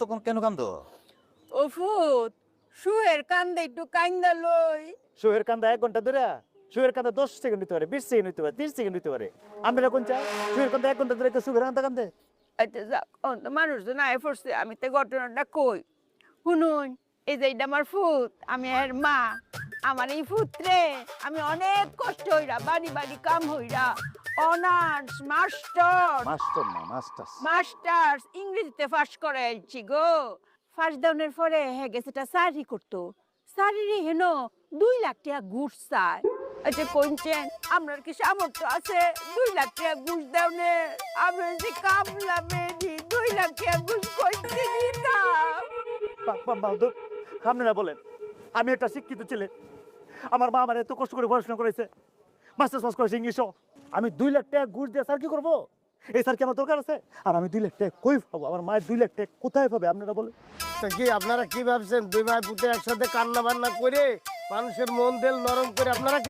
তখন কেন কান্দো? ও ফুত শুয়ের কান্দে একটু কান্দা লই। শুয়ের কান্দা 1 ঘন্টা ধরে, শুয়ের কান্দা 10 সেকেন্ড নিতে পারে, 20 সেকেন্ড নিতে পারে, 30 সেকেন্ড নিতে পারে। আমরা কোন চাই শুয়ের কান্দা 1 ঘন্টা ধরে শুয়ের কান্দা কান্দে? আচ্ছা যাক মানুষজন আয় পড়ছে, আমি তো ঘটনাটা কই শুনুন। এই যে এটা আমার ফুত, আমি এর মা। আমার এই ফুতরে আমি অনেক কষ্ট হইরা বাড়ি বাড়ি কাম হইরা অনার্স মাস্টার্স ইংরেজিতে ফার্স্ট করে আইছি গো। ফার্স্ট ডাউনের পরে হ্যাঁ গেছে এটা চাকরি করতো। চাকরি হেন 2 লাখ টাকা ঘুষ চায়। আচ্ছা কোনছেন আপনার কি সামর্থ্য আছে 2 লাখ টাকা ঘুষ দেওনে? আমি যে কামলা মেয়ে 2 লাখ টাকা ঘুষ কইতে দিতাম। বাহাদুর, আপনারা বলেন, আমি একটা শিক্ষিত ছেলে, আমার মা আমার এত কষ্ট করে পড়াশোনা করেছে, মাস্টার্স পাস করেছে ইংলিশও। আমি 2 লাখ টাকা ঘুষ দিয়ে স্যার কি করবো? এই স্যার কি আমার দরকার আছে? আর আমি 2 লাখ টাকা কই পাবো? আমার মায়ের 2 লাখ টাকা কোথায় পাবে আপনারা বলেন? কি আপনারা কি ভাবছেন 2 ভাই পুতে একসাথে কান্না বান্না করে মানুষের মন দিল নরম করে আপনারা